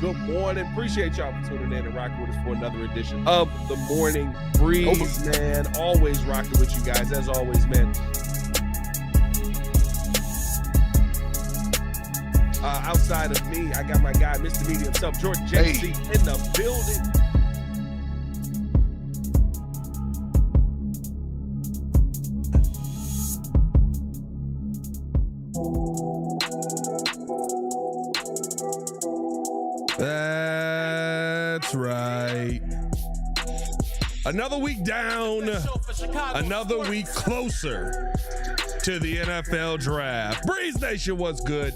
Good morning. Appreciate y'all for tuning in and rocking with us for another edition of the Morning Breeze, man. Always rocking with you guys, as always, man. Outside of me, I got my guy, Mr. Media himself, Jordan JC, in the building. That's right. Another week down, another week closer to the NFL draft. Breeze Nation, what's good?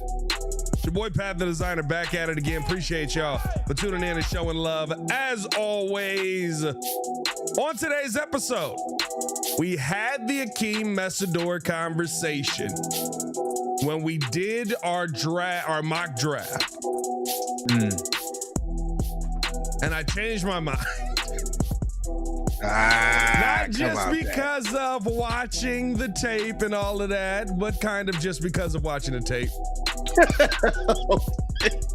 It's your boy Pat the Designer back at it again. Appreciate y'all for tuning in and showing love. As always, on today's episode, we had the Akheem Mesidor conversation when we did our mock draft. And I changed my mind. Not just because of watching the tape and all of that, but kind of just because of watching the tape.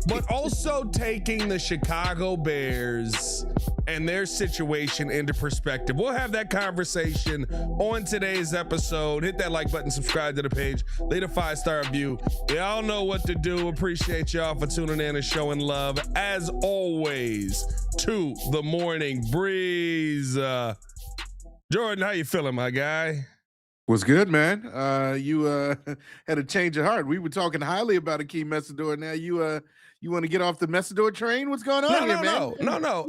But also taking the Chicago Bears and their situation into perspective. We'll have that conversation on today's episode. Hit that like button, subscribe to the page, leave a 5-star review. Y'all know what to do. Appreciate y'all for tuning in and showing love, as always, to the Morning Breeze. Jordan, how you feeling, my guy? What's good, man? You had a change of heart. We were talking highly about Akheem Mesidor. Now you want to get off the Mesidor train? What's going on here, man? No.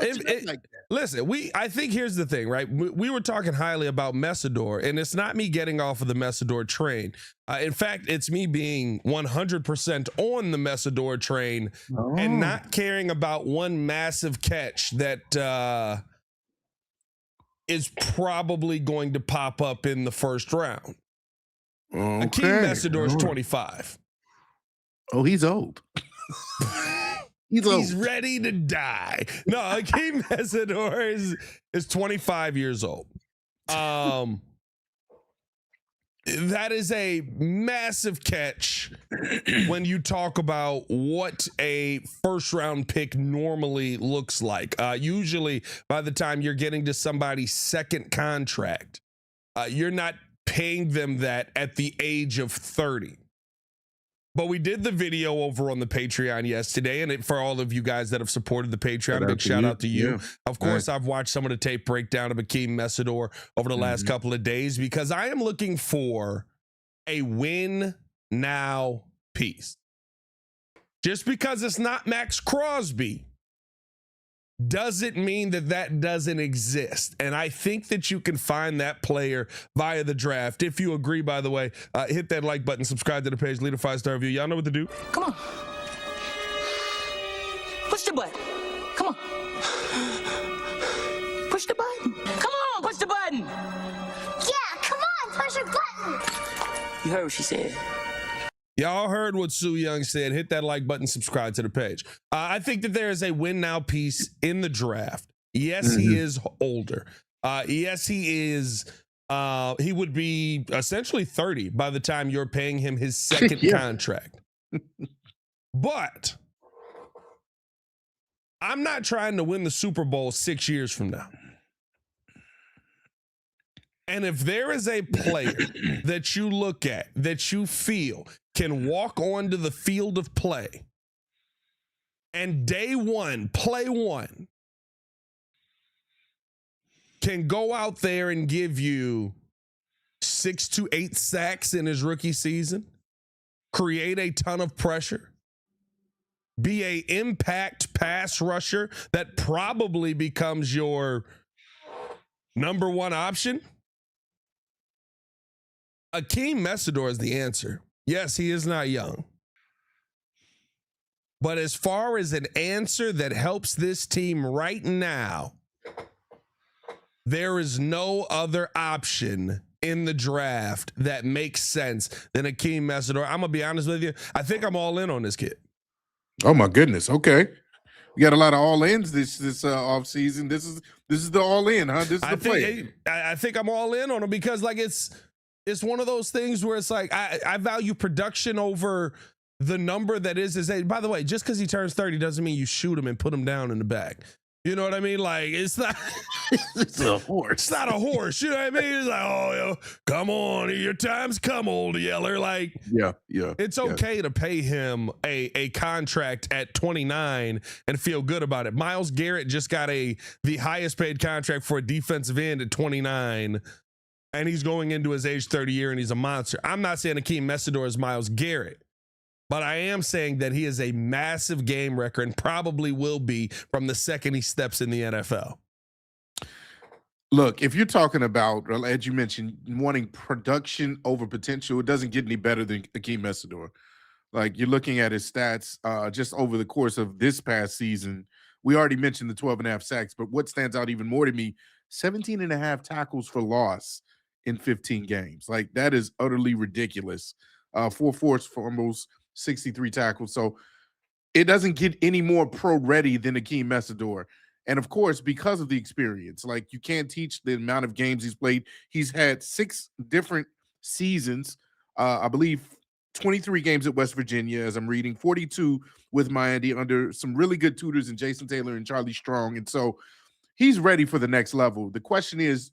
Listen, I think here's the thing, right? We were talking highly about Mesidor, and it's not me getting off of the Mesidor train. In fact, it's me being 100% on the Mesidor train and not caring about one massive catch that is probably going to pop up in the first round. Okay. Akheem Mesidor's 25. Oh, he's old. He's ready to die. No, Akheem Mesidor is 25 years old. That is a massive catch when you talk about what a first round pick normally looks like. Usually by the time you're getting to somebody's second contract, you're not paying them that at the age of 30. But we did the video over on the Patreon yesterday, and for all of you guys that have supported the Patreon, big shout out to you. Yeah. Of course, I've watched some of the tape breakdown of Akheem Mesidor over the last couple of days because I am looking for a win now piece. Just because it's not Max Crosby doesn't mean that doesn't exist. And I think that you can find that player via the draft. If you agree, by the way, hit that like button, subscribe to the page, leave a 5-star review. Y'all know what to do. Come on. Push the button. Come on. Push the button. Come on, push the button. Yeah, come on, push your button. You heard what she said. Y'all heard what Sue Young said. Hit that like button, subscribe to the page. I think that there is a win now piece in the draft. Yes, he is older. Yes, he is. He would be essentially 30 by the time you're paying him his second contract. But I'm not trying to win the Super Bowl 6 years from now. And if there is a player that you look at, that you feel can walk onto the field of play and day one, play one, can go out there and give you 6 to 8 sacks in his rookie season, create a ton of pressure, be a impact pass rusher that probably becomes your number one option, Akheem Mesidor is the answer. Yes, he is not young. But as far as an answer that helps this team right now, there is no other option in the draft that makes sense than Akheem Mesidor. I'm going to be honest with you. I think I'm all in on this kid. Oh, my goodness. Okay. We got a lot of all-ins this offseason. This is the all-in, huh? This is the play. I think I'm all in on him because, like, it's one of those things where it's like I value production over the number that is his age. By the way, just because he turns 30 doesn't mean you shoot him and put him down in the back. You know what I mean? Like, it's not It's a horse. it's not a horse. You know what I mean? It's like, oh, yo, come on, your time's come, old Yeller. Like, Yeah. it's okay to pay him a contract at 29 and feel good about it. Myles Garrett just got the highest paid contract for a defensive end at 29, and he's going into his age 30 year, and he's a monster. I'm not saying Akheem Mesidor is Myles Garrett, but I am saying that he is a massive game wrecker and probably will be from the second he steps in the NFL. Look, if you're talking about, as you mentioned, wanting production over potential, it doesn't get any better than Akheem Mesidor. Like, you're looking at his stats just over the course of this past season. We already mentioned the 12.5 sacks, but what stands out even more to me, 17.5 tackles for loss in 15 games. Like, that is utterly ridiculous. 4 forced fumbles, 63 tackles. So it doesn't get any more pro ready than Akheem Mesidor. And of course, because of the experience, like, you can't teach the amount of games he's played. He's had 6 different seasons. I believe 23 games at West Virginia, as I'm reading, 42 with Miami under some really good tutors in Jason Taylor and Charlie Strong. And so he's ready for the next level. The question is,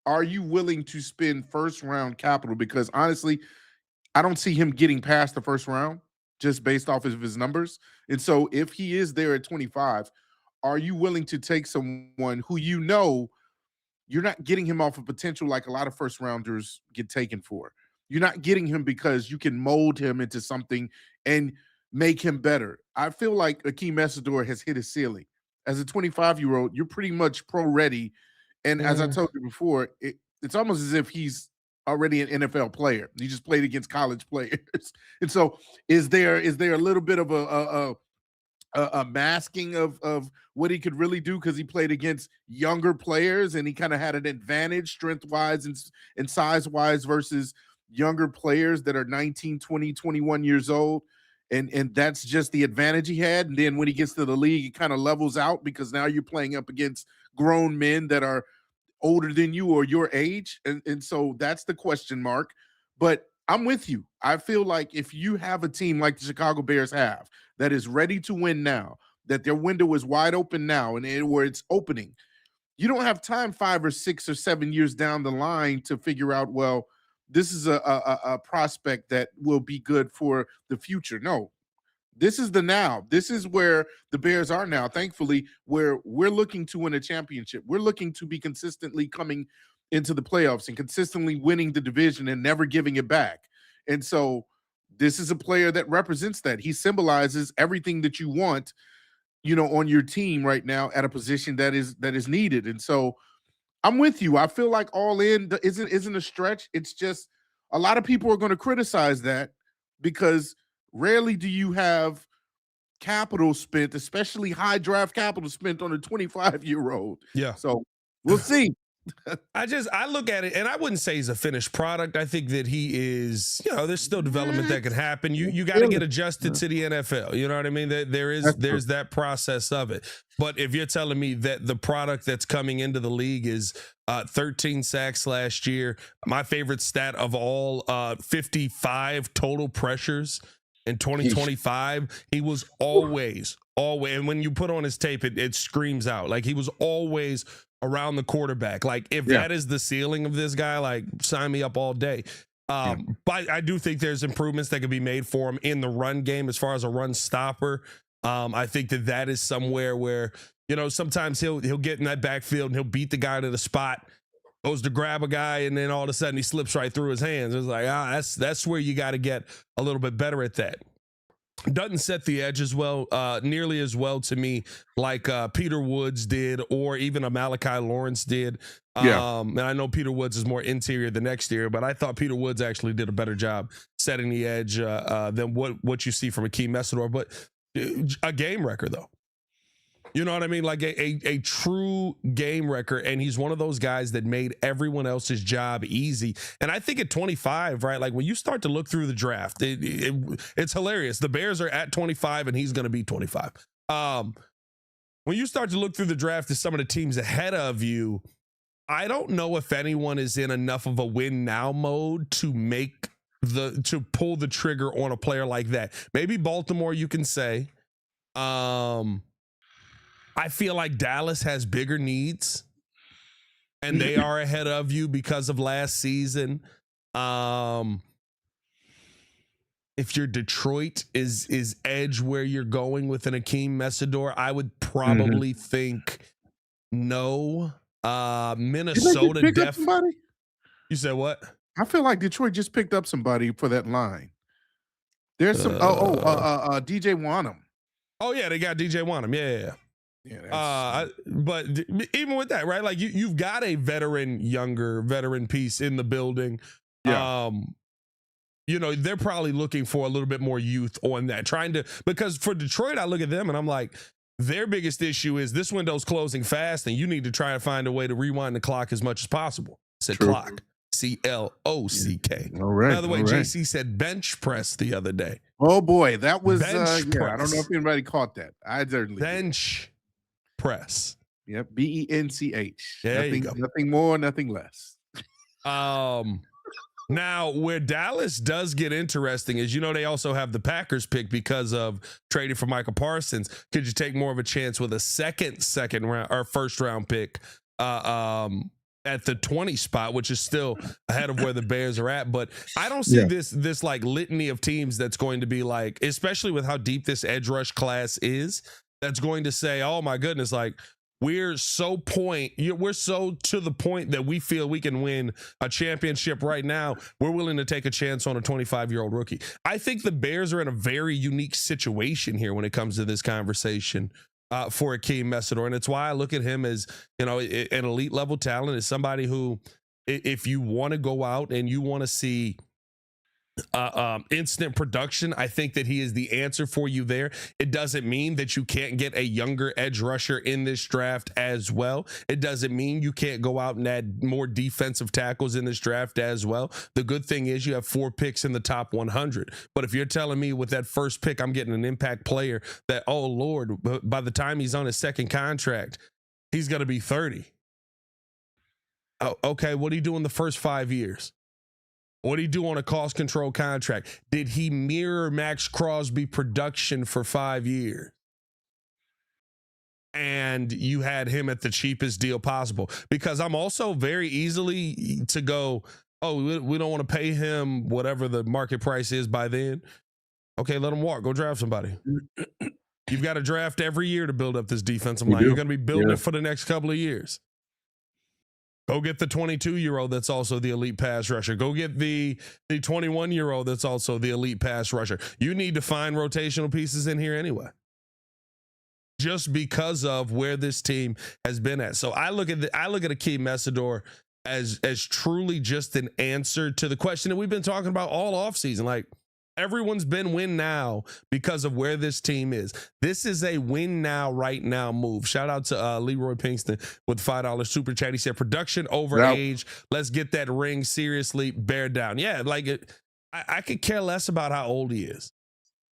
are you willing to spend first round capital? Because honestly, I don't see him getting past the first round just based off of his numbers. And so if he is there at 25, are you willing to take someone who you know you're not getting him off of potential like a lot of first rounders get taken for? You're not getting him because you can mold him into something and make him better. I feel like Akheem Mesidor has hit his ceiling. As a 25-year-old, you're pretty much pro ready. And as I told you before, it's almost as if he's already an NFL player. He just played against college players. And so is there a little bit of a masking of what he could really do because he played against younger players and he kind of had an advantage strength-wise and size-wise versus younger players that are 19, 20, 21 years old. And that's just the advantage he had. And then when he gets to the league, it kind of levels out because now you're playing up against grown men that are older than you or your age. And so that's the question mark. But I'm with you. I feel like if you have a team like the Chicago Bears have that is ready to win now, that their window is wide open now and where it's opening, you don't have time 5 or 6 or 7 years down the line to figure out, well, this is a prospect that will be good for the future. No, this is the now. This is where the Bears are now, thankfully, where we're looking to win a championship. We're looking to be consistently coming into the playoffs and consistently winning the division and never giving it back. And so this is a player that represents that. He symbolizes everything that you want, on your team right now at a position that is needed. And so I'm with you. I feel like all in isn't a stretch. It's just a lot of people are going to criticize that because rarely do you have capital spent, especially high draft capital spent on a 25-year-old. Yeah. So we'll see. I look at it and I wouldn't say he's a finished product. I think that he is, there's still development that can happen. You got to get adjusted to the NFL. You know what I mean? There's that process of it. But if you're telling me that the product that's coming into the league is 13 sacks last year, my favorite stat of all, 55 total pressures in 2025, he was always, and when you put on his tape, it screams out. Like, he was always around the quarterback. Like, if that is the ceiling of this guy, like, sign me up all day. But I do think there's improvements that can be made for him in the run game as far as a run stopper. I think that is somewhere where, sometimes he'll get in that backfield and he'll beat the guy to the spot, goes to grab a guy, and then all of a sudden he slips right through his hands. It's like, that's where you got to get a little bit better at that. Doesn't set the edge as well, nearly as well to me, like Peter Woods did, or even a Malachi Lawrence did. And I know Peter Woods is more interior than exterior, but I thought Peter Woods actually did a better job setting the edge than what you see from Akheem Mesidor. But a game wrecker, though. You know what I mean? Like a true game wrecker. And he's one of those guys that made everyone else's job easy. And I think at 25, right? Like, when you start to look through the draft, it's hilarious. The Bears are at 25 and he's going to be 25. When you start to look through the draft to some of the teams ahead of you, I don't know if anyone is in enough of a win now mode to make to pull the trigger on a player like that. Maybe Baltimore, you can say. I feel like Dallas has bigger needs, and they are ahead of you because of last season. If you're Detroit, is edge where you're going with an Akheem Mesidor? I would probably think no. Minnesota pick up somebody? You said what? I feel like Detroit just picked up somebody for that line. There's some DJ Wanham. Oh yeah, they got DJ Wanham. Yeah. But even with that, right? Like you've got a younger veteran piece in the building. Yeah. They're probably looking for a little bit more youth on that, because for Detroit, I look at them and I'm like, their biggest issue is this window's closing fast and you need to try and find a way to rewind the clock as much as possible. Said True. Clock. CLOCK. All right. By the way, JC said bench press the other day. Oh boy, that was bench press. I don't know if anybody caught that. I certainly bench press. Yep, BENCH. There you go. Nothing more, nothing less. Now, where Dallas does get interesting is, they also have the Packers pick because of trading for Michael Parsons. Could you take more of a chance with a second round or first round pick at the 20 spot, which is still ahead of where the Bears are at? But I don't see this like litany of teams that's going to be like, especially with how deep this edge rush class is, that's going to say, oh my goodness, like, we're so to the point that we feel we can win a championship right now. We're willing to take a chance on a 25-year-old rookie. I think the Bears are in a very unique situation here when it comes to this conversation for Akheem Mesidor. And it's why I look at him as, an elite level talent, as somebody who, if you want to go out and you want to see instant production, I think that he is the answer for you there. It doesn't mean that you can't get a younger edge rusher in this draft as well. It doesn't mean you can't go out and add more defensive tackles in this draft as well. The good thing is you have 4 picks in the top 100. But if you're telling me with that first pick, I'm getting an impact player that, oh Lord, by the time he's on his second contract, he's going to be 30. Oh, okay, what do you do in the first 5 years? What did he do on a cost control contract? Did he mirror Max Crosby production for 5 years? And you had him at the cheapest deal possible. Because I'm also very easily to go, oh, we don't want to pay him whatever the market price is by then. Okay, let him walk. Go draft somebody. You've got to draft every year to build up this defensive line. You're going to be building it for the next couple of years. Go get the 22-year-old that's also the elite pass rusher. Go get the 21-year-old that's also the elite pass rusher. You need to find rotational pieces in here anyway, just because of where this team has been at. So I look at Akheem Mesidor as truly just an answer to the question that we've been talking about all offseason. Like, everyone's been win now because of where this team is. This is a win now, right now move. Shout out to Leroy Pinkston with $5 super chat. He said, production over age. Let's get that ring. Seriously, bear down. Yeah, like I could care less about how old he is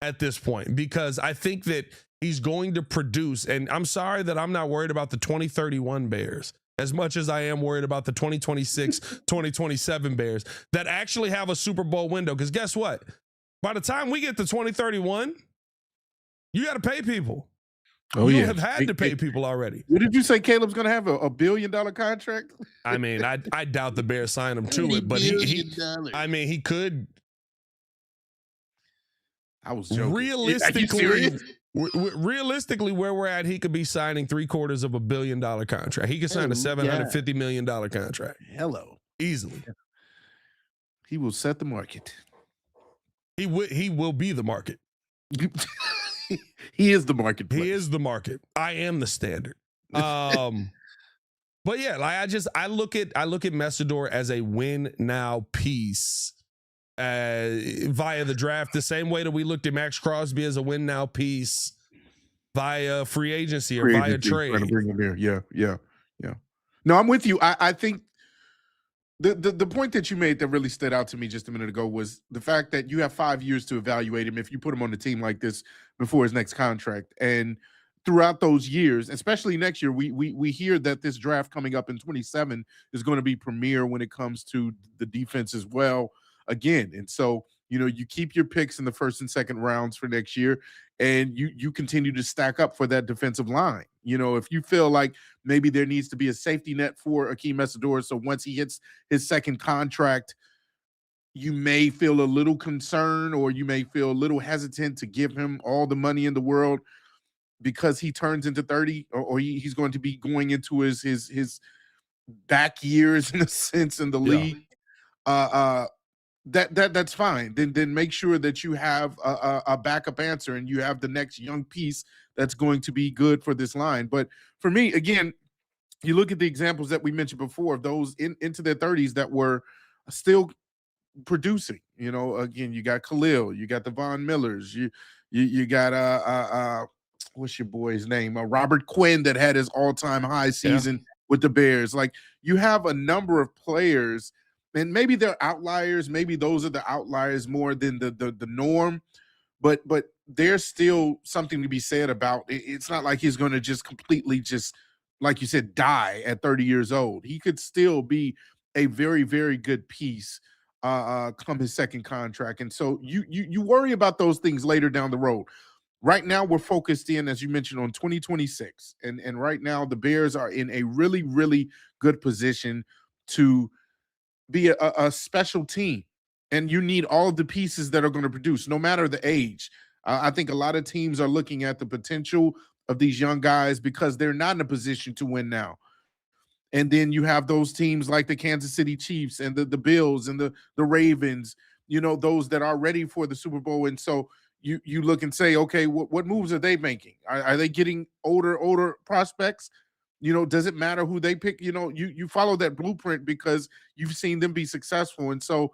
at this point, because I think that he's going to produce. And I'm sorry that I'm not worried about the 2031 Bears as much as I am worried about the 2026, 2027 Bears that actually have a Super Bowl window. Because guess what? By the time we get to 2031, you got to pay people. Oh, you have had to pay people already. What did you say? Caleb's going to have a $1 billion contract? I mean, I doubt the Bears sign him to it, but he could. I was joking. Realistically, where we're at, he could be signing $750 million contract. He could sign a $750 million contract. Hello. Easily. He will set the market. He will be the market. He is the marketplace. He is the market. I am the standard. But yeah, like I look at Mesidor as a win now piece via the draft, the same way that we looked at Max Crosby as a win now piece via free agency or via trade. Trying to bring him here. Yeah. No, I'm with you. I think the point that you made that really stood out to me just a minute ago was the fact that you have 5 years to evaluate him if you put him on the team like this before his next contract. And throughout those years, especially next year, we hear that this draft coming up in 27 is going to be premier when it comes to the defense as well. again. And so, you keep your picks in the first and second rounds for next year, and you continue to stack up for that defensive line. If you feel like maybe there needs to be a safety net for Akheem Mesidor, so once he hits his second contract, you may feel a little concerned, or you may feel a little hesitant to give him all the money in the world because he turns into 30, or he's going to be going into his back years in a sense in the league. That's fine. Then make sure that you have a backup answer, and you have the next young piece that's going to be good for this line. But for me, again, you look at the examples that we mentioned before of those into their 30s that were still producing. Again, you got Khalil, you got the Von Millers, you got what's your boy's name? Robert Quinn, that had his all-time high season with the Bears. Like, you have a number of players, and maybe they're outliers, maybe those are the outliers more than the norm, but there's still something to be said about it. It's not like he's going to just completely, just like you said, die at 30 years old. He could still be a very, very good piece come his second contract. And so you worry about those things later down the road. Right now, we're focused in, as you mentioned, on 2026. And right now, the Bears are in a really, really good position to be a special team. And you need all of the pieces that are going to produce, no matter the age. I think a lot of teams are looking at the potential of these young guys because they're not in a position to win now. And then you have those teams like the Kansas City Chiefs and the Bills and the Ravens, those that are ready for the Super Bowl. And so you look and say, okay, what moves are they making? Are they getting older prospects? Does it matter who they pick? You follow that blueprint because you've seen them be successful. And so,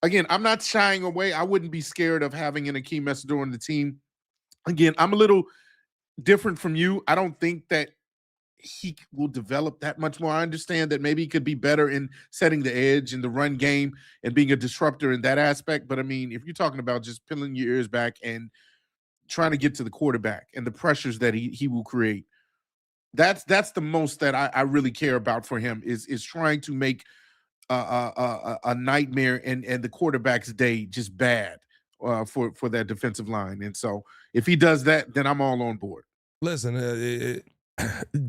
again, I'm not shying away. I wouldn't be scared of having an Akheem Mesidor on the team. Again, I'm a little different from you. I don't think that he will develop that much more. I understand that maybe he could be better in setting the edge in the run game and being a disruptor in that aspect. But I mean, if you're talking about just peeling your ears back and trying to get to the quarterback and the pressures that he will create, that's the most that I really care about for him is trying to make a nightmare and the quarterback's day just bad for that defensive line. And so if he does that, then I'm all on board. Listen,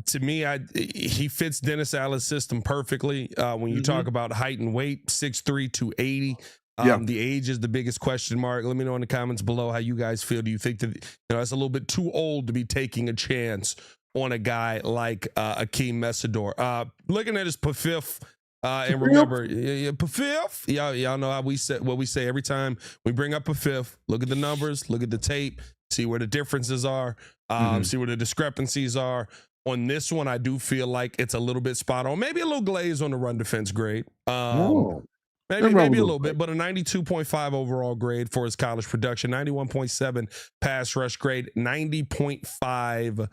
to me, he fits Dennis Allen's system perfectly. When you talk about height and weight, 6'3", 280. The age is the biggest question mark. Let me know in the comments below how you guys feel. Do you think that it's a little bit too old to be taking a chance on a guy like Akheem Mesidor? Looking at his PFF, and remember, PFF, y'all know how what we say every time we bring up PFF. Look at the numbers, look at the tape, see where the differences are, see where the discrepancies are. On this one, I do feel like it's a little bit spot on. Maybe a little glaze on the run defense grade. Maybe a little bit, but a 92.5 overall grade for his college production, 91.7 pass rush grade, 90.5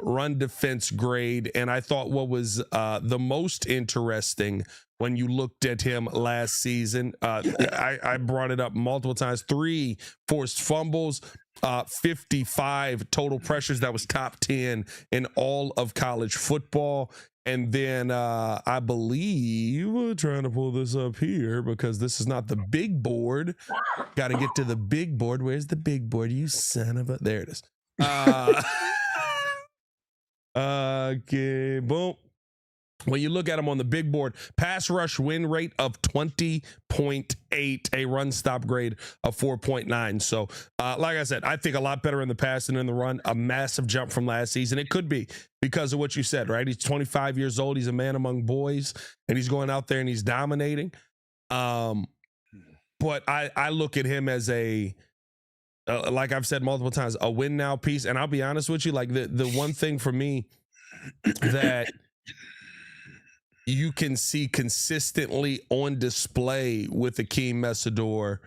run defense grade. And I thought what was the most interesting when you looked at him last season, I brought it up multiple times, 3 forced fumbles, 55 total pressures. That was top 10 in all of college football. And then I believe, trying to pull this up here because this is not the big board. Got to get to the big board. Where's the big board? You son of a... There it is. Okay, boom. When you look at him on the big board, pass rush win rate of 20.8, a run stop grade of 4.9. So, like I said, I think a lot better in the pass than in the run. A massive jump from last season. It could be because of what you said, right? He's 25 years old. He's a man among boys, and he's going out there and he's dominating. But I look at him as a, like I've said multiple times, a win now piece. And I'll be honest with you, like the one thing for me that you can see consistently on display with Akheem Mesidor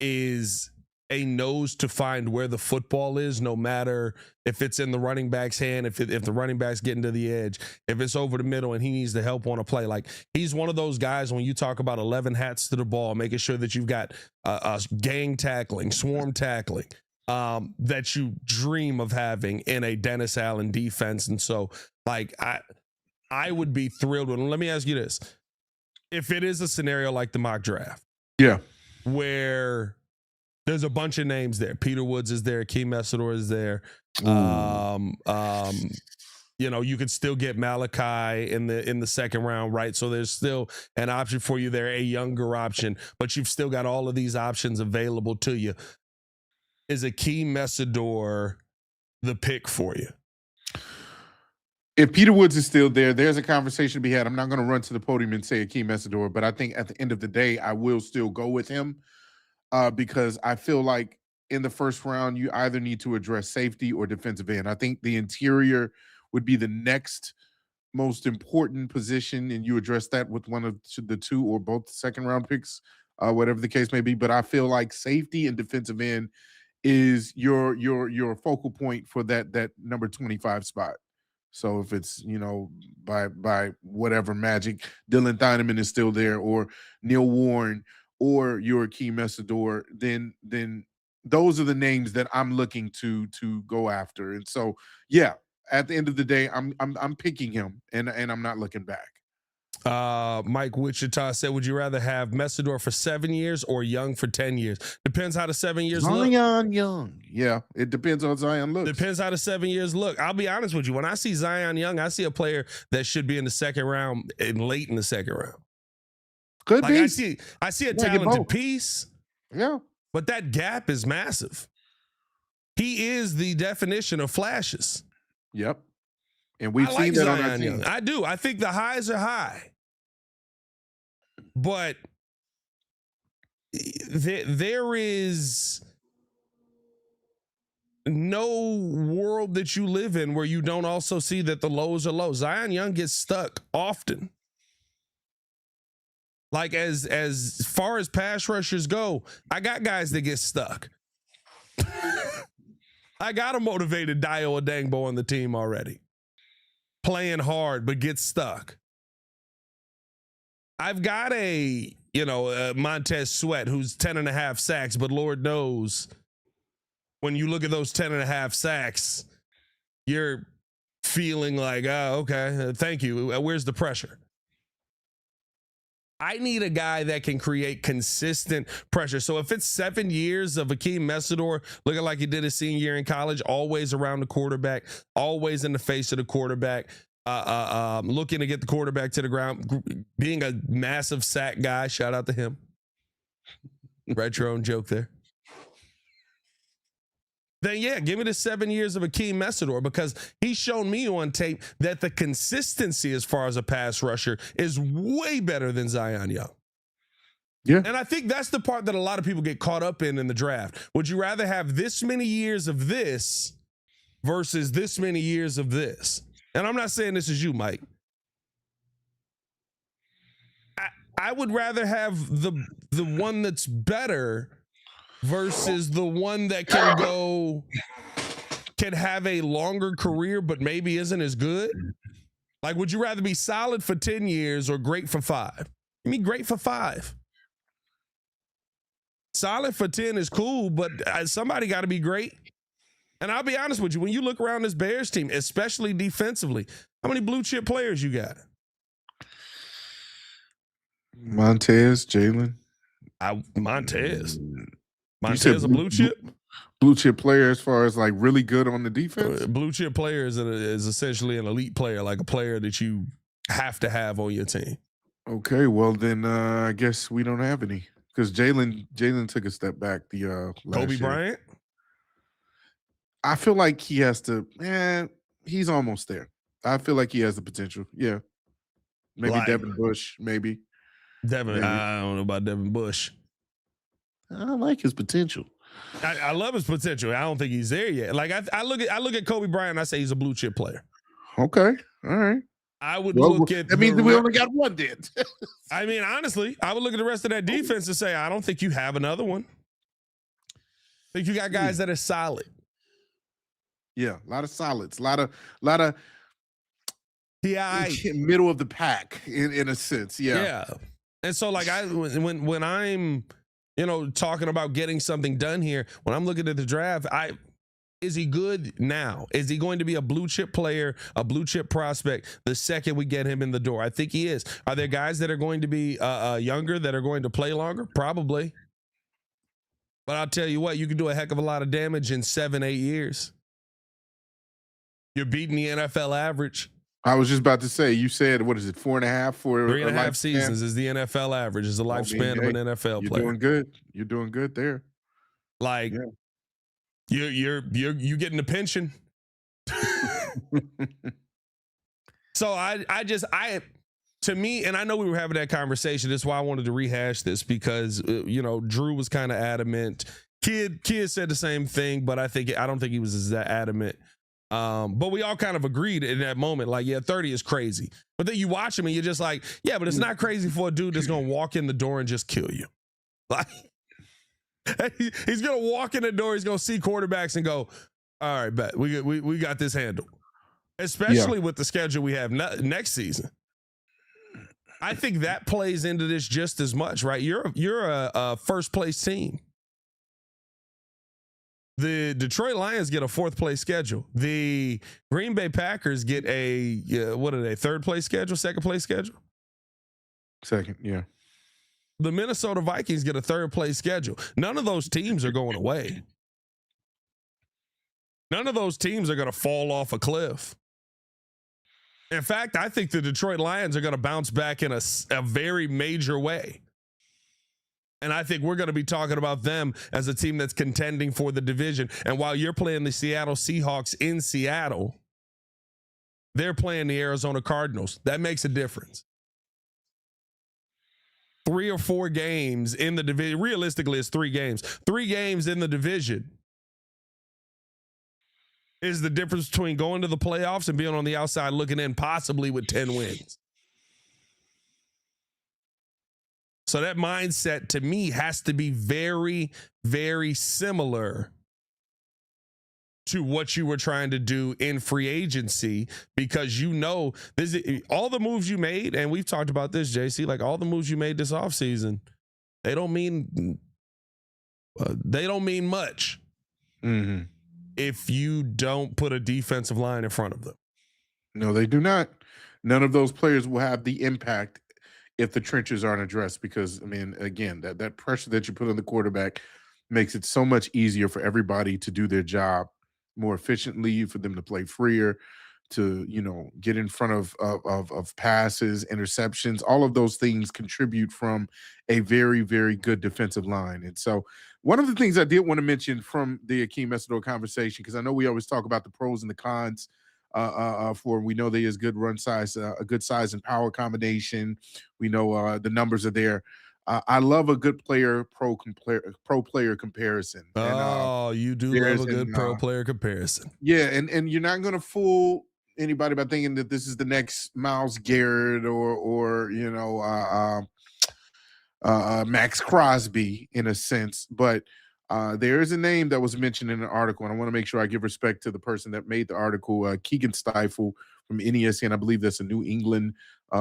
is a nose to find where the football is, no matter if it's in the running back's hand, if the running back's getting to the edge, if it's over the middle and he needs the help on a play. Like, he's one of those guys when you talk about 11 hats to the ball, making sure that you've got gang tackling, swarm tackling, that you dream of having in a Dennis Allen defense. And so, like, I would be thrilled with him. Let me ask you this. If it is a scenario like the mock draft, Yeah. where there's a bunch of names there. Peter Woods is there. Akheem Mesidor is there. You could still get Malachi in the second round, right? So there's still an option for you there, a younger option, but you've still got all of these options available to you. Is Akheem Mesidor the pick for you? If Peter Woods is still there, there's a conversation to be had. I'm not going to run to the podium and say Akheem Mesidor, but I think at the end of the day, I will still go with him because I feel like in the first round, you either need to address safety or defensive end. I think the interior would be the next most important position, and you address that with one of the two or both second round picks, whatever the case may be. But I feel like safety and defensive end is your focal point for that number 25 spot. So if it's, by whatever magic, Dylan Thieneman is still there, or Neil Warren, or your Akheem Mesidor, then those are the names that I'm looking to go after. And so, yeah, at the end of the day, I'm picking him, and I'm not looking back. Mike Wichita said, would you rather have Mesidor for 7 years or Young for 10 years? Depends how the 7 years look. Zion Young. Yeah, it depends on Zion looks. Depends how the 7 years look. I'll be honest with you. When I see Zion Young, I see a player that should be in the second round and late in the second round. Could be. I see a talented piece. Yeah. But that gap is massive. He is the definition of flashes. Yep. And we've seen that on our team. Young. I do. I think the highs are high. But there is no world that you live in where you don't also see that the lows are low. Zion Young gets stuck often. Like as far as pass rushers go, I got guys that get stuck. I got a motivated Dio Adangbo on the team already. Playing hard, but gets stuck. I've got a Montez Sweat who's 10.5 sacks, but Lord knows when you look at those 10.5 sacks, you're feeling like, oh, okay, thank you. Where's the pressure? I need a guy that can create consistent pressure. So if it's 7 years of Akheem Mesidor looking like he did his senior year in college, always around the quarterback, always in the face of the quarterback, looking to get the quarterback to the ground, being a massive sack guy, shout out to him. Write your own joke there. Then yeah, give me the 7 years of Akheem Mesidor, because he's shown me on tape that the consistency as far as a pass rusher is way better than Zion Young. Yeah. And I think that's the part that a lot of people get caught up in the draft. Would you rather have this many years of this versus this many years of this? And I'm not saying this is you, Mike. I would rather have the one that's better versus the one that can have a longer career but maybe isn't as good. Like, would you rather be solid for 10 years or great for 5? I mean, great for 5. Solid for 10 is cool, but somebody got to be great. And I'll be honest with you, when you look around this Bears team, especially defensively, how many blue chip players you got? Montez, Jalen. Montez a blue chip? Blue chip player as far as like really good on the defense? Blue chip player is essentially an elite player, like a player that you have to have on your team. Okay, well then I guess we don't have any, because Jalen took a step back the last Kobe year. Bryant? I feel like he has to, he's almost there. I feel like he has the potential. Yeah. Maybe Like, Devin Bush, maybe. Maybe. I don't know about Devin Bush. I like his potential. I love his potential. I don't think he's there yet. Like I look at Kobe Bryant and I say he's a blue chip player. Okay. All right. I would look at. That means we only got one then. I mean, honestly, I would look at the rest of that defense and say, I don't think you have another one. I think you got guys that are solid. Yeah, a lot of solids, a lot of middle of the pack in a sense. Yeah. Yeah. And so like when I'm talking about getting something done here, when I'm looking at the draft, Is he good now? Is he going to be a blue chip player, a blue chip prospect the second we get him in the door? I think he is. Are there guys that are going to be younger that are going to play longer? Probably. But I'll tell you what, you can do a heck of a lot of damage in 7-8 years. You're beating the NFL average. I was just about to say, you said, what is it, 4.5 for 3.5 seasons is the NFL average, is the lifespan of an NFL player. You're doing good. You're doing good there. Like, you're getting a pension. So to me, and I know we were having that conversation. That's why I wanted to rehash this, because Drew was kind of adamant. Kid said the same thing, but I don't think he was as that adamant. But we all kind of agreed in that moment, like, yeah, 30 is crazy. But then you watch him and you're just like, yeah, but it's not crazy for a dude that's gonna walk in the door and just kill you. Like, he's gonna walk in the door, he's gonna see quarterbacks and go, all right, bet we got this handled. Especially with the schedule we have next season. I think that plays into this just as much, right? You're a first place team. The Detroit Lions get a fourth place schedule. The Green Bay Packers get a what are they? Third place schedule, second place schedule? Second, yeah. The Minnesota Vikings get a third place schedule. None of those teams are going away. None of those teams are going to fall off a cliff. In fact, I think the Detroit Lions are going to bounce back in a very major way. And I think we're going to be talking about them as a team that's contending for the division. And while you're playing the Seattle Seahawks in Seattle, they're playing the Arizona Cardinals. That makes a difference. 3 or 4 games in the division. Realistically, it's 3 games. 3 games in the division is the difference between going to the playoffs and being on the outside looking in, possibly with 10 wins. So that mindset, to me, has to be very, very similar to what you were trying to do in free agency, because this is, all the moves you made, and we've talked about this, JC, like all the moves you made this offseason, they don't mean much if you don't put a defensive line in front of them. No, they do not. None of those players will have the impact if the trenches aren't addressed, because, I mean, again, that pressure that you put on the quarterback makes it so much easier for everybody to do their job more efficiently, for them to play freer, to, get in front of passes, interceptions. All of those things contribute from a very, very good defensive line. And so one of the things I did want to mention from the Akheem Mesidor conversation, because I know we always talk about the pros and the cons, we know there is good run size, a good size and power combination. We know the numbers are there. I love a good player pro player comparison. You do love a good pro player comparison. Yeah, and you're not going to fool anybody by thinking that this is the next Myles Garrett or Max Crosby in a sense, but there is a name that was mentioned in an article, and I want to make sure I give respect to the person that made the article, Keegan Stifle from NESN. I believe that's a New England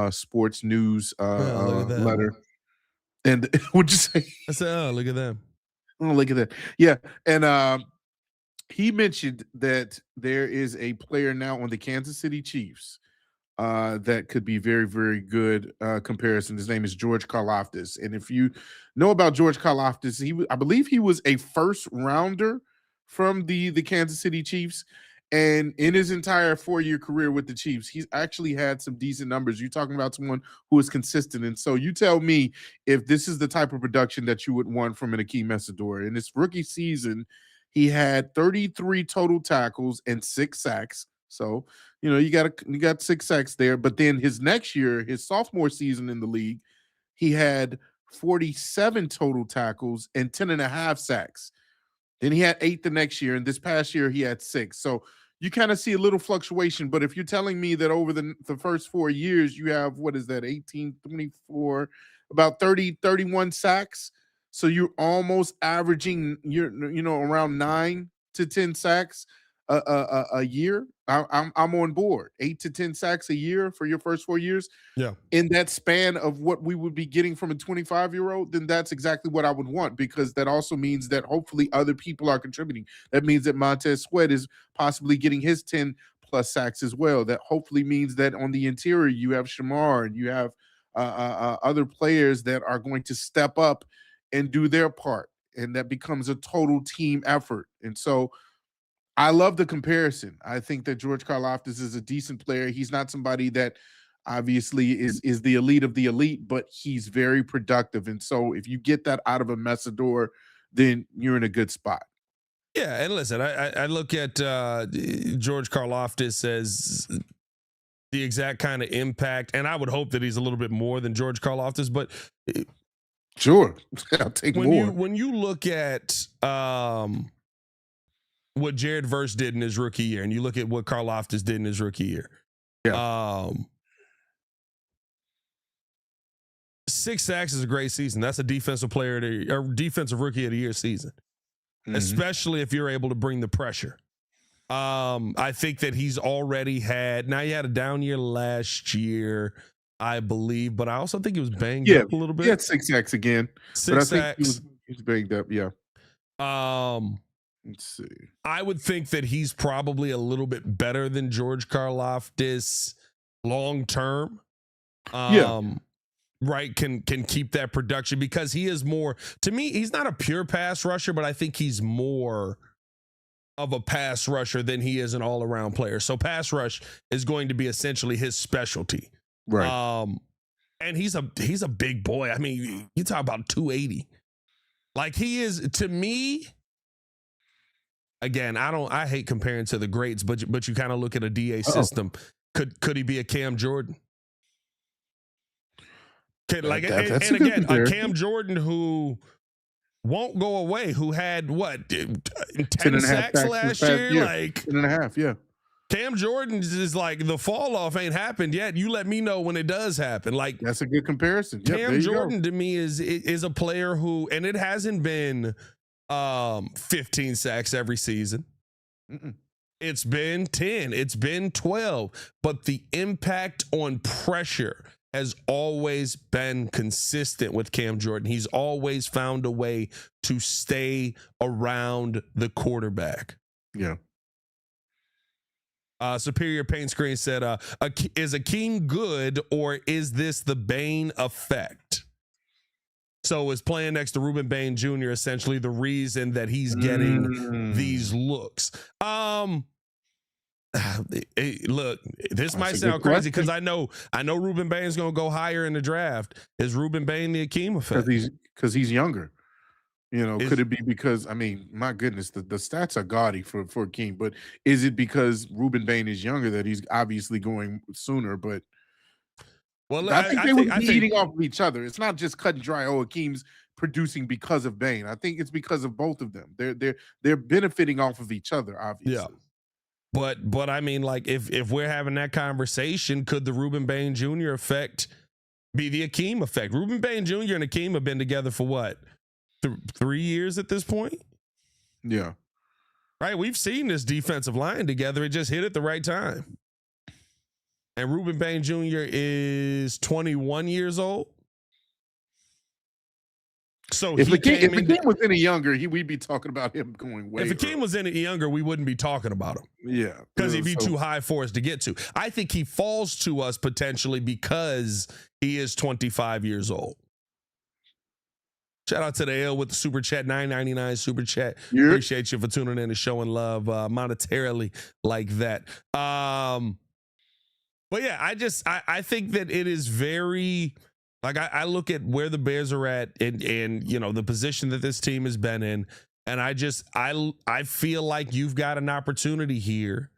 sports news letter. And what'd you say? I said, oh, look at them. Oh, look at that. Yeah. And he mentioned that there is a player now on the Kansas City Chiefs that could be very, very good comparison. His name is George Karlaftis. And if you know about George Karlaftis, I believe he was a first rounder from the Kansas City Chiefs. And in his entire 4-year career with the Chiefs, he's actually had some decent numbers. You're talking about someone who is consistent. And so you tell me if this is the type of production that you would want from an Akheem Mesidor. In his rookie season, he had 33 total tackles and 6 sacks. So, you got 6 sacks there. But then his next year, his sophomore season in the league, he had 47 total tackles and 10.5 sacks. Then he had 8 the next year, and this past year he had 6. So you kind of see a little fluctuation. But if you're telling me that over the first 4 years you have, what is that, 18, 24, about 30, 31 sacks. So you're almost averaging, around 9 to 10 sacks a year, I'm on board. 8 to 10 sacks a year for your first 4 years. Yeah. In that span of what we would be getting from a 25-year-old, then that's exactly what I would want, because that also means that hopefully other people are contributing. That means that Montez Sweat is possibly getting his 10 plus sacks as well. That hopefully means that on the interior you have Shamar and you have other players that are going to step up and do their part, and that becomes a total team effort. And so I love the comparison. I think that George Karlaftis is a decent player. He's not somebody that obviously is the elite of the elite, but he's very productive. And so if you get that out of a Mesidor, then you're in a good spot. Yeah, and listen, I look at George Karlaftis as the exact kind of impact, and I would hope that he's a little bit more than George Karlaftis, but sure, I'll take more. When you look at what Jared Verse did in his rookie year, and you look at what Karlaftis did in his rookie year, yeah. 6 sacks is a great season. That's a defensive defensive rookie of the year season, especially if you're able to bring the pressure. I think that he's already had. Now he had a down year last year, I believe, but I also think he was banged up a little bit. He had 6 sacks again. 6 sacks. He was banged up. Yeah. Let's see. I would think that he's probably a little bit better than George Karlaftis long term. Right, can keep that production, because he is more, to me, he's not a pure pass rusher, but I think he's more of a pass rusher than he is an all-around player. So pass rush is going to be essentially his specialty. Right. And he's a big boy. I mean, you talk about 280. Like, he is, to me, again, I hate comparing to the greats, but you kind of look at a DA system. Could he be a Cam Jordan? And again, a Cam Jordan who won't go away, who had 10 sacks last year? Like 10.5, yeah. Cam Jordan is like, the fall off ain't happened yet. You let me know when it does happen. Like, that's a good comparison. Cam Jordan to me is a player who, and it hasn't been 15 sacks every season. It's been 10, it's been 12, but the impact on pressure has always been consistent with Cam Jordan. He's always found a way to stay around the quarterback. Yeah. Superior Paint Screen said, is Akheem good, or is this the Bain effect? So is playing next to Ruben Bain Jr. essentially the reason that he's getting these looks? Look, this might sound crazy because I know Ruben Bain's going to go higher in the draft. Is Ruben Bain the Akheem effect? Because he's younger. Could it be because, I mean, my goodness, the stats are gaudy for Akheem, but is it because Ruben Bain is younger that he's obviously going sooner? But I think they would be eating off of each other. It's not just cut and dry. Oh, Akheem's producing because of Bain. I think it's because of both of them. They're benefiting off of each other, obviously. Yeah. But I mean, like, if we're having that conversation, could the Ruben Bain Jr. effect be the Akheem effect? Ruben Bain Jr. and Akheem have been together for what? 3 years at this point? Yeah. Right? We've seen this defensive line together. It just hit at the right time. And Ruben Bain Jr. is 21 years old. So if Akheem was any younger, we'd be talking about him going way. If Akheem was any younger, we wouldn't be talking about him. Yeah, because he'd be too high for us to get to. I think he falls to us potentially because he is 25 years old. Shout out to the L with the super chat, $9.99 super chat. Yeah. Appreciate you for tuning in and showing love monetarily like that. But yeah, I think that it is very. Like, I look at where the Bears are at and the position that this team has been in, and I feel like you've got an opportunity here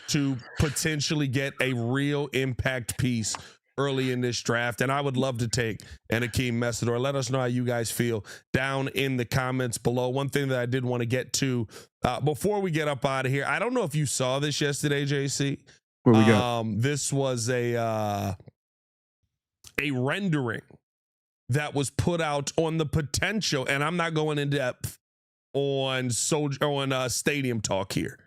to potentially get a real impact piece early in this draft. And I would love to take an Akheem Mesidor. Let us know how you guys feel down in the comments below. One thing that I did want to get to before we get up out of here, I don't know if you saw this yesterday, JC. What we got? This was a rendering that was put out on the potential, and I'm not going in depth on stadium talk here.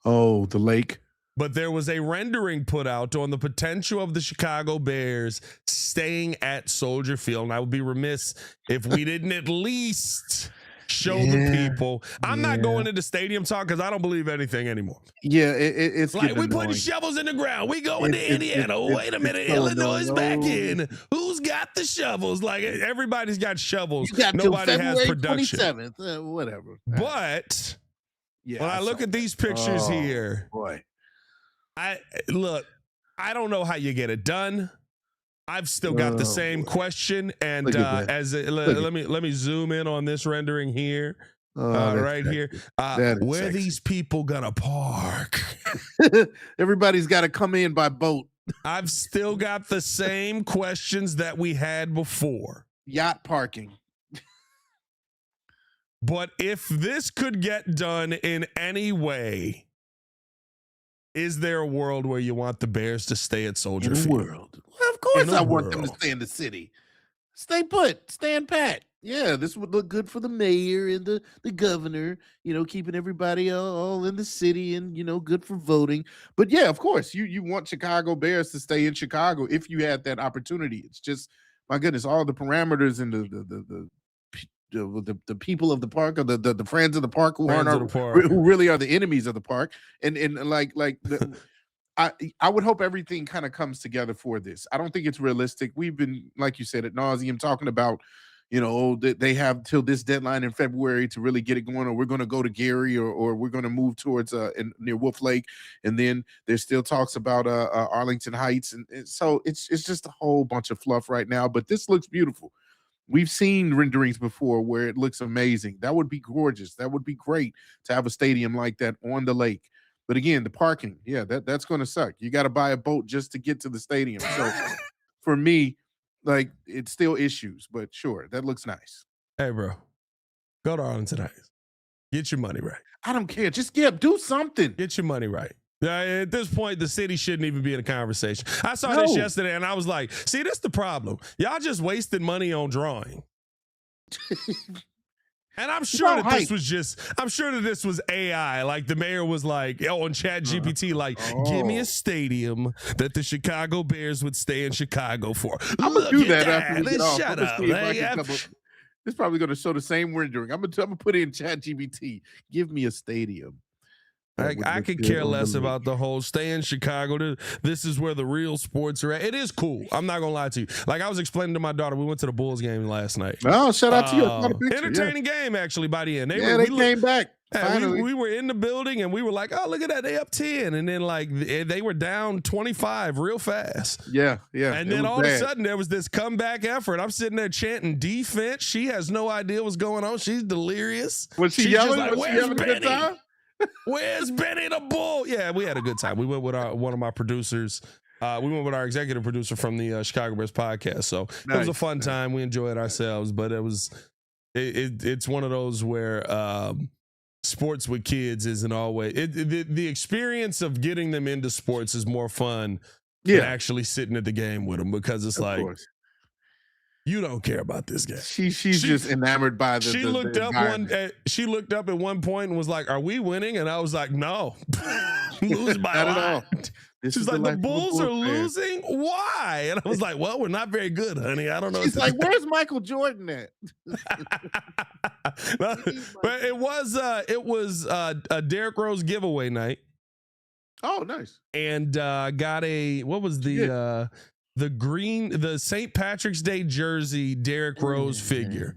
Oh, the lake. But there was a rendering put out on the potential of the Chicago Bears staying at Soldier Field. And I would be remiss if we didn't at least show the people. I'm not going into stadium talk because I don't believe anything anymore. Yeah, it's like we annoying. putting shovels in the ground. We going to Indiana. Wait a minute. So Illinois is back annoying. in. Who's got the shovels? Like everybody's got shovels. You got Nobody February has production. 27th, whatever. But yeah, when I look at these pictures here, boy. I don't know how you get it done. I've still got the same question, and let me zoom in on this rendering here, right here. Where these people gonna park? Everybody's got to come in by boat. I've still got the same questions that we had before. Yacht parking. But if this could get done in any way, is there a world where you want the Bears to stay at Soldier Field? World. Well, of course I want them to stay in the city. Stay put. Stand pat. Yeah, this would look good for the mayor and the governor, keeping everybody all in the city and, good for voting. But yeah, of course, you want Chicago Bears to stay in Chicago if you had that opportunity. It's just, my goodness, all the parameters and the people of the park, or the friends of the park who who really are the enemies of the park, I would hope everything kind of comes together for this. I don't think it's realistic. We've been, like you said, ad nauseum talking about, they have till this deadline in February to really get it going, or we're going to go to Gary, or we're going to move towards near Wolf Lake, and then there's still talks about Arlington Heights, and so it's just a whole bunch of fluff right now. But this looks beautiful. We've seen renderings before where it looks amazing. That would be gorgeous. That would be great to have a stadium like that on the lake. But again, the parking, that's going to suck. You got to buy a boat just to get to the stadium. So for me, it's still issues, but sure, that looks nice. Hey, bro, go to Arlington Heights. Get your money right. I don't care. Just do something. Get your money right. At this point, the city shouldn't even be in a conversation. I saw this yesterday, and I was like, see, that's the problem. Y'all just wasted money on drawing. And I'm sure that this was AI. Like the mayor was like, on ChatGPT, give me a stadium that the Chicago Bears would stay in Chicago for. I'm going to do that after we get off. Shut up. It's probably going to show the same rendering. I'm gonna put in ChatGPT. Give me a stadium. I could care less about the whole stay in Chicago. This is where the real sports are at. It is cool. I'm not gonna lie to you. Like I was explaining to my daughter, we went to the Bulls game last night. Oh, shout out to you. Entertaining game, actually, by the end. They came back. We were in the building and we were like, oh, look at that. They up 10. And then they were down 25 real fast. Yeah. And then all of a sudden there was this comeback effort. I'm sitting there chanting defense. She has no idea what's going on. She's delirious. Was she yelling? Was she having a good time? Where's Benny the Bull? Yeah, we had a good time. We went with one of my producers. We went with our executive producer from the Chicago Bears podcast. So it was a fun time. We enjoyed ourselves, but it's one of those where sports with kids isn't always the experience of getting them into sports is more fun than actually sitting at the game with them, because it's you don't care about this game. She's just enamored by the. She looked up at one point and was like, "Are we winning?" And I was like, "No, losing by a lot." She's like, "The Bulls are losing. Why?" And I was like, "Well, we're not very good, honey. I don't know." She's like, "Where's Michael Jordan at?" But it was a Derrick Rose giveaway night. Oh, nice. And got the St. Patrick's Day jersey Derrick Rose figure.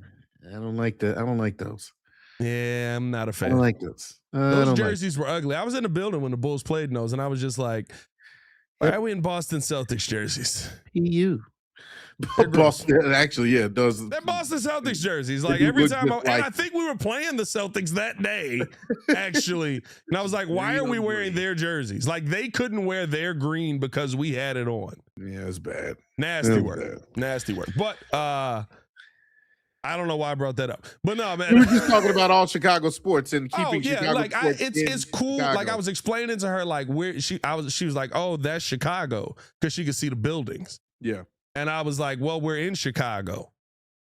I don't like that. I don't like those. Yeah, I'm not a fan. I don't like those. Those jerseys were ugly. I was in the building when the Bulls played in those, and I was just like, why are we in Boston Celtics jerseys? You. Boston, actually, yeah, those. They're Boston Celtics jerseys. Like every time, and I think we were playing the Celtics that day, actually. And I was like, why are we wearing their jerseys? Like they couldn't wear their green because we had it on. Yeah, it's bad. Nasty work. But I don't know why I brought that up. But no, man. We were just talking about all Chicago sports and keeping Chicago sports it's cool. Chicago. Like I was explaining to her, like where she was like, oh, that's Chicago, because she could see the buildings. Yeah. And I was like, well, we're in Chicago.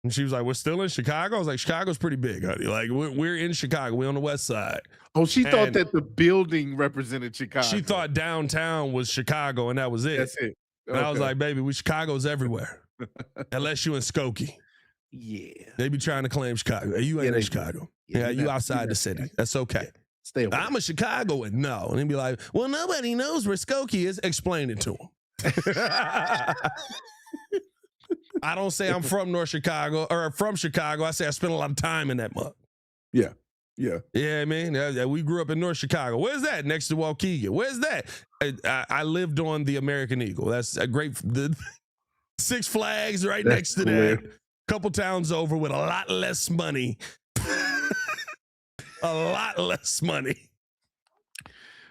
And she was like, we're still in Chicago? I was like, Chicago's pretty big, honey. Like, we're in Chicago. We're on the west side. Oh, she thought And that the building represented Chicago. she thought downtown was Chicago, and that was it. That's it. And I was Okay. like, baby, Chicago's everywhere. Unless you in Skokie. Yeah. They be trying to claim Chicago. You ain't in Chicago. Yeah, you outside the city. That's okay. Stay away. I'm a Chicagoan. No. And he'd be like, well, nobody knows where Skokie is. Explain it to him. I don't say I'm from North Chicago or from Chicago. I say I spent a lot of time in that mug. Yeah. Yeah. Yeah, I mean, we grew up in North Chicago. Where's that? Next to Waukegan. Where's that? I lived on the American Eagle. That's a great, the Six Flags right next to that. Couple towns over with a lot less money. A lot less money.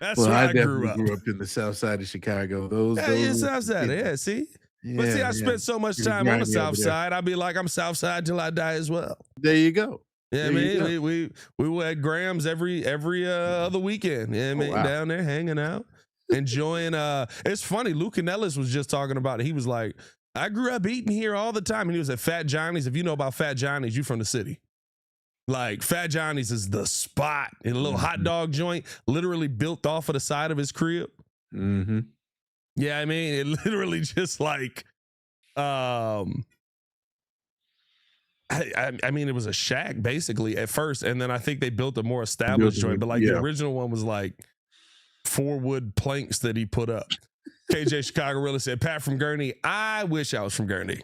That's where I grew up. Grew up in the south side of Chicago. Yeah, south side. Yeah, see? Yeah, but see, I spent so much time on the south side. I'd be like, I'm south side till I die as well. There you go. Yeah, I mean, we were at Graham's every other weekend. Yeah, I mean, down there hanging out, enjoying. It's funny. Luke Ellis was just talking about it. He was like, I grew up eating here all the time, and he was at Fat Johnny's. If you know about Fat Johnny's, you from the city. Like Fat Johnny's is the spot. In a little hot dog joint, literally built off of the side of his crib. Mm-hmm. Yeah, I mean, it literally just like, I mean, it was a shack basically at first, and then I think they built a more established joint. But like the original one was like 4 wood planks that he put up. KJ Chicago really said, Pat from Gurney. I wish I was from Gurney.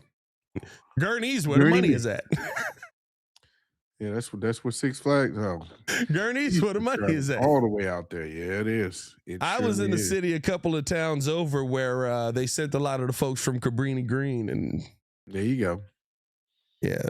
Gurney's where the money is at. Yeah, that's where Six Flags. Oh, Gurney's where the money is at. All the way out there. Yeah, it is. I was in the city a couple of towns over where they sent a lot of the folks from Cabrini Green, and there you go. Yeah,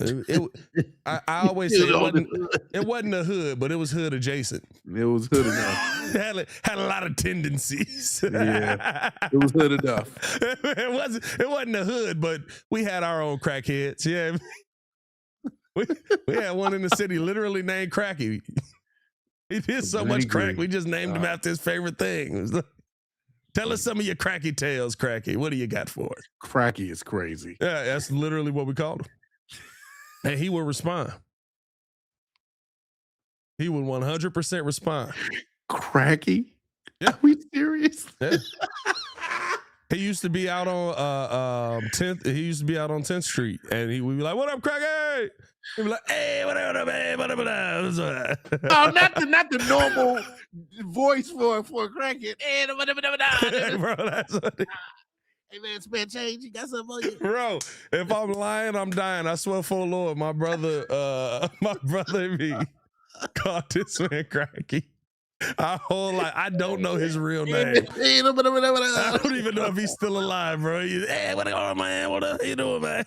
I always say it wasn't a hood, but it was hood adjacent. It was hood enough. had a lot of tendencies. Yeah, it was hood enough. It wasn't a hood, but we had our own crackheads. Yeah, we had one in the city literally named Cracky. He did so much crack, we just named him after his favorite thing. Tell us some of your cracky tales, Cracky. What do you got for us? Cracky is crazy. Yeah, that's literally what we called him. And he would respond. He would 100% respond. Cracky? Yeah. Are we serious? Yeah. He used to be out on 10th. He used to be out on 10th Street, and we'd be like, "What up, Cracky?" He'd be like, "Hey, what up, man? What up?" Oh, not the normal voice for a crackhead. Hey, bro, that's what hey man, spare change. You got something on you, bro. If I'm lying, I'm dying. I swear for the Lord, my brother and me called this man Cracky. Our whole life, I don't know his real name. I don't even know if he's still alive, bro. Hey, what up, man? What up? How you doing, man?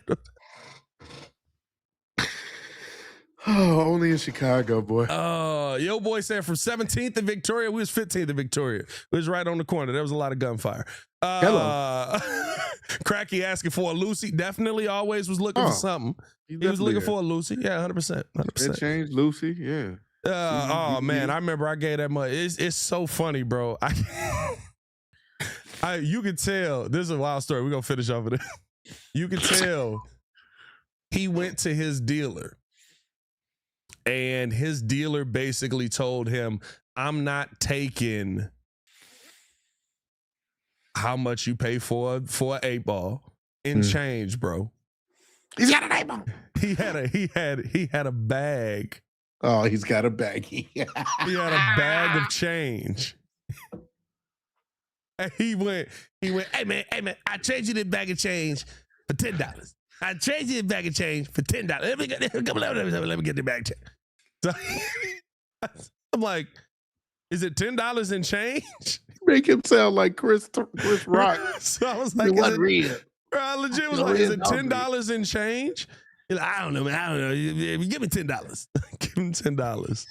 Oh, only in Chicago, boy. Yo, boy said from 17th and Victoria, we was 15th and Victoria. We was right on the corner. There was a lot of gunfire. Hello. Cracky asking for a Lucy. Definitely always was looking for something. He was looking for a Lucy. Yeah, 100%. 100%. That changed Lucy, yeah. Man, I remember I gave that much. It's so funny, bro. You can tell. This is a wild story. We're gonna finish off of this. You can tell he went to his dealer, and his dealer basically told him, "I'm not taking how much you pay for an 8-ball in change, bro." He's got an 8-ball. He had a bag. Oh, he's got a baggie. He had a bag of change. And he went, hey man, I trade you this bag of change for $10. I trade you this bag of change for $10. Let me get the bag of change. So I'm like, is it $10 in change? Make him sound like Chris Rock. So I was like, what real? Bro, I legit was like, is it $10 in change? He's like, I don't know, man. I don't know. Give me $10. Give him $10.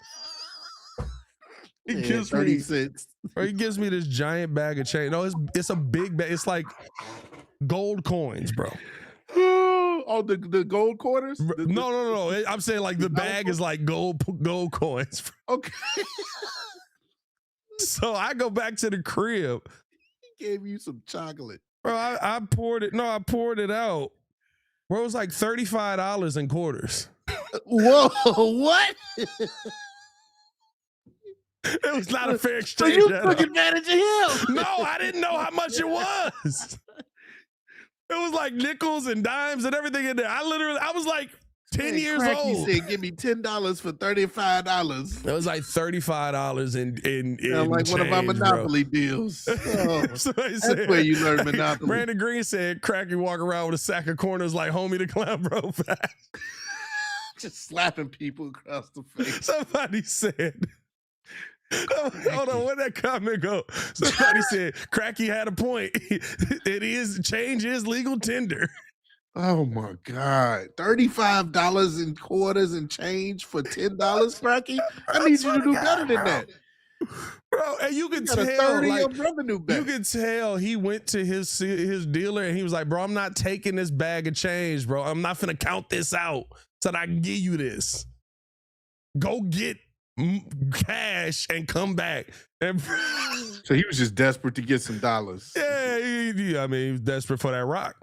He gives 30 me cents. Bro, he gives me this giant bag of change. No, it's a big bag. It's like gold coins, bro. Oh, the gold quarters? No. I'm saying like the bag is like gold coins. Okay. So I go back to the crib. He gave you some chocolate. Bro, I poured it. No, I poured it out. Bro, it was like $35 in quarters. Whoa, what? It was not a fair So exchange. you at took all. advantage of him? No, I didn't know how much it was. It was like nickels and dimes and everything in there. I was like 10 years Cracky old. said, "Give me $10 for $35." It was like $35 in Like change, one of our Monopoly bro. deals. Oh, Somebody that's said- where you learn Monopoly. Brandon Green said, "Cracky walk around with a sack of corners like homie the clown, bro." Just slapping people across the face. Somebody said. Hold on, where'd that comment go? Somebody said Cracky had a point. Change is legal tender. Oh my God. $35 in quarters and change for $10, Cracky? I need you to do better than that. Bro, and you could You got a tell, 30 like, of revenue back. you could tell he went to his dealer and he was like, "Bro, I'm not taking this bag of change, bro. I'm not finna count this out so that I can give you this. Go get cash and come back." And So he was just desperate to get some dollars. yeah, I mean, he was desperate for that rock.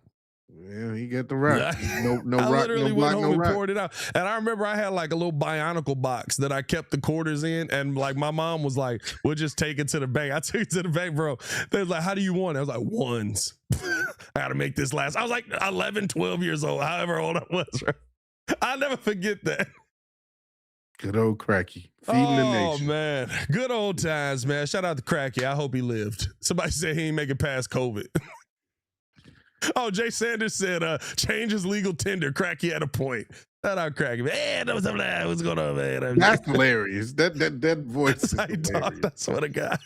Yeah, he got the rock. No I rock, literally no went block, home no and rock. poured it out. And I remember I had like a little bionicle box that I kept the quarters in. And like my mom was like, "We'll just take it to the bank." I took it to the bank, bro. They was like, "How do you want it?" I was like, "Ones." I gotta make this last. I was like 11, 12 years old, however old I was, bro. I'll never forget that. Good old Cracky. Feeding the Oh nation. man, good old times, man. Shout out to Cracky. I hope he lived. Somebody said he ain't make it past COVID. Oh, Jay Sanders said, "Change is legal tender." Cracky had a point. Shout out Cracky. Man, what's going on, man? That's hilarious. That voice is That's how you talk. hilarious. That's what I got.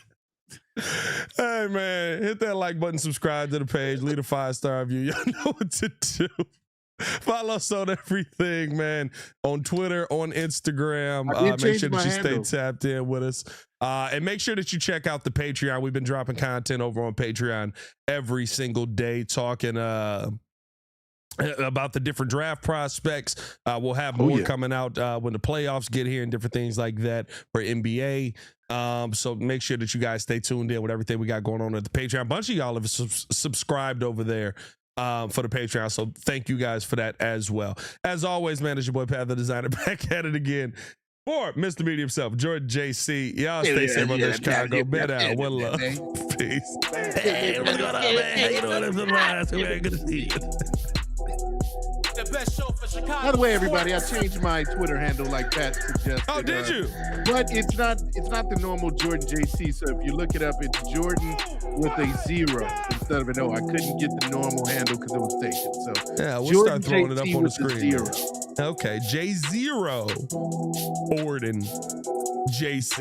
Hey man, hit that like button, subscribe to the page, leave a 5-star review. Y'all know what to do. Follow us on everything, man. On Twitter, on Instagram. I did Make change sure that my you handle. stay tapped in with us. And make sure that you check out the Patreon. We've been dropping content over on Patreon every single day, talking about the different draft prospects. We'll have more coming out when the playoffs get here and different things like that for NBA. So make sure that you guys stay tuned in with everything we got going on at the Patreon. A bunch of y'all have subscribed over there for the Patreon. So thank you guys for that as well. As always, man, it's your boy Pat the Designer back at it again. For Mr. Media himself, Jordan JC. Y'all stay safe on the Chicago. Bet out. One love. Peace. Hey, what's going on, man? How you doing? Good to see you. The best show for Chicago. By the way, everybody, I changed my Twitter handle like Pat suggested. Oh, did you? But it's not the normal Jordan JC. So if you look it up, it's Jordan with a 0 instead of an O. I couldn't get the normal handle because it was taken. So Yeah, we'll Jordan start throwing it up JC on the with screen. 0. Okay, J0 Orden JC.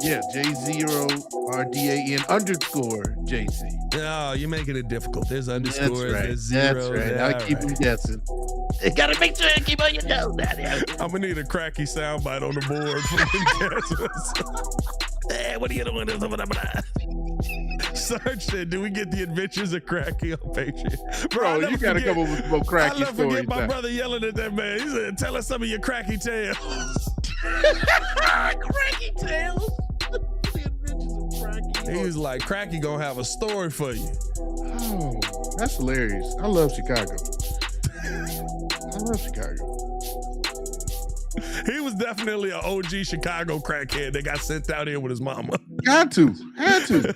Yeah, J0RDAN_JC. No, you're making it difficult. There's underscores, That's right. there's zeros. That's right. Yeah, I'll keep them guessing. You gotta make sure you keep on your toes down there. I'm gonna need a Cracky soundbite on the board for the Hey, what are you doing? Search it. Do we get the Adventures of Cracky on Patreon? Bro, I'll never you gotta forget- come up with more I'll Cracky never stories. forget my now. brother yelling at that man. He said, "Tell us some of your Cracky tales." Cracky tails. The Adventures of Cracky. He was like, "Cracky gonna have a story for you." Oh, that's hilarious. I love Chicago. I love Chicago. He was definitely an OG Chicago crackhead that got sent out here with his mama. Got to. Had to.